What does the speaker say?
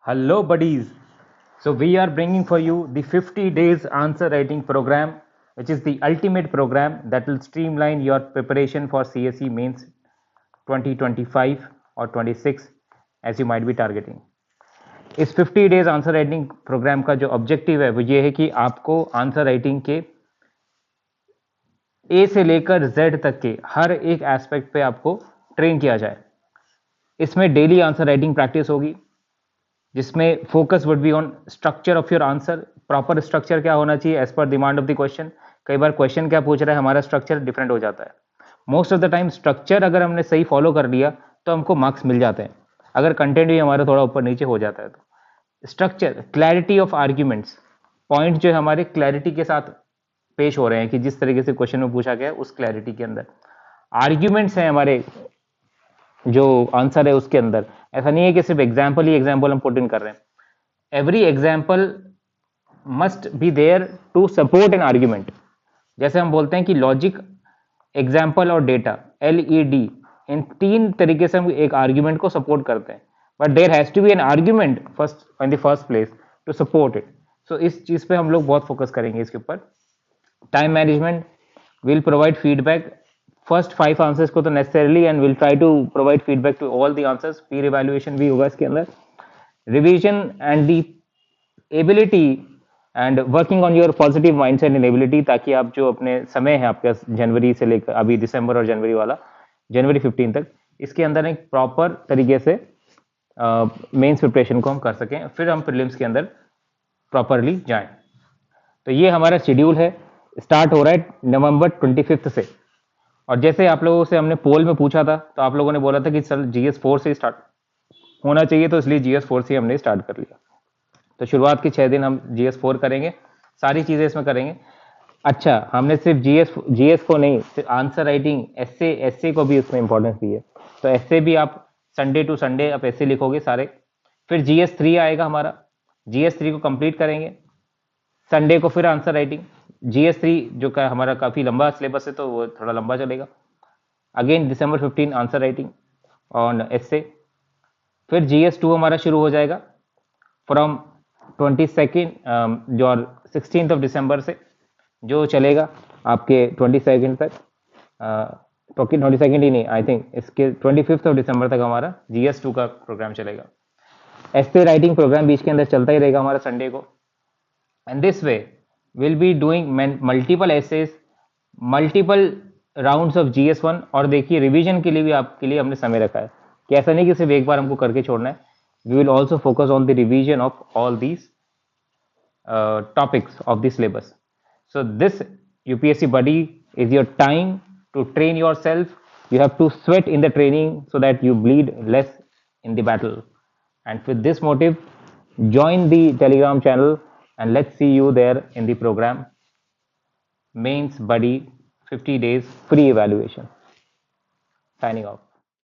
Hello, buddies. So, we are bringing for you the 50 days answer writing program, which is the ultimate program that will streamline your preparation for CSE mains 2025 or 26 as you might be targeting. इस 50 days answer writing program का जो objective है वो ये है कि आपको answer writing के ए से लेकर जेड तक के हर एक एस्पेक्ट पे आपको ट्रेन किया जाए। इसमें डेली आंसर राइटिंग प्रैक्टिस होगी जिसमें focus would be on structure of your answer. Proper structure क्या होना चाहिए as per demand of the question. कई बार क्वेश्चन क्या पूछ रहा है, हमारा स्ट्रक्चर डिफरेंट हो जाता है। Most of the time structure अगर हमने सही फॉलो कर लिया तो हमको मार्क्स मिल जाते हैं। अगर कंटेंट भी हमारा थोड़ा ऊपर नीचे हो जाता है तो structure, clarity of arguments, point जो है हमारे क्लैरिटी के साथ पेश हो रहे हैं कि जिस तरीके से क्वेश्चन में पूछा गया है उस क्लैरिटी के अंदर आर्ग्यूमेंट्स हैं हमारे जो आंसर है उसके अंदर। ऐसा नहीं है कि सिर्फ एग्जाम्पल हम पुट इन कर रहे हैं। Every example must be there to support an argument. जैसे हम बोलते हैं कि लॉजिक, एग्जाम्पल और डेटा, LED, इन तीन तरीके से हम एक आर्ग्यूमेंट को सपोर्ट करते हैं, but there has to be an argument first in the first place to support it. So इस चीज पे हम लोग बहुत फोकस करेंगे इसके ऊपर। Time management, will provide feedback first 5 answers को तो necessarily and will try to provide feedback to all the answers. Peer evaluation भी होगा इसके अंदर। Revision and the ability and working on your positive mindset and ability, ताकि आप जो अपने समय है आपका जनवरी से लेकर अभी दिसंबर और जनवरी वाला, जनवरी 15 तक, इसके अंदर एक प्रॉपर तरीके से मेंस प्रिपरेशन को हम कर सकें, फिर हम प्रीलिम्स के अंदर प्रॉपरली जाएं। तो ये हमारा शेड्यूल है, स्टार्ट हो रहा है नवंबर 25 से। और जैसे आप लोगों से हमने पोल में पूछा था तो आप लोगों ने बोला था कि सर GS4 से स्टार्ट होना चाहिए, तो इसलिए GS4 से हमने स्टार्ट कर लिया। तो शुरुआत के 6 दिन हम GS4 करेंगे, सारी चीज़ें इसमें करेंगे। अच्छा, हमने सिर्फ GS को नहीं, सिर्फ आंसर राइटिंग, एस्से को भी उसमें इंपॉर्टेंस दी है। तो एस्से भी आप संडे टू संडे आप एस्से लिखोगे सारे। फिर GS3 आएगा हमारा, GS3 को कंप्लीट करेंगे। संडे को फिर आंसर राइटिंग। GS3 जो का हमारा काफ़ी लंबा सिलेबस है तो वो थोड़ा लंबा चलेगा। Again December 15 answer writing on essay. फिर GS2 हमारा शुरू हो जाएगा फ्रॉम 22 और 16 दिसंबर से, जो चलेगा आपके 22 तक। 22 ही नहीं, आई थिंक इसके 25 दिसंबर तक हमारा GS2 का प्रोग्राम चलेगा। एस्से राइटिंग प्रोग्राम बीच के अंदर चलता ही रहेगा हमारा संडे को। And this way will be doing multiple essays, multiple rounds of GS1। और देखिए रिवीजन के लिए भी आपके लिए हमने समय रखा है कि ऐसा नहीं कि सिर्फ एक बार हमको करके छोड़ना है। We will also focus on the revision of all these topics of the syllabus. So this UPSC buddy is your time to train yourself. You have to sweat in the training so that you bleed less in the battle. And with this motive, join the Telegram channel and let's see you there in the program. Mains Buddy 50 days free evaluation. Signing off.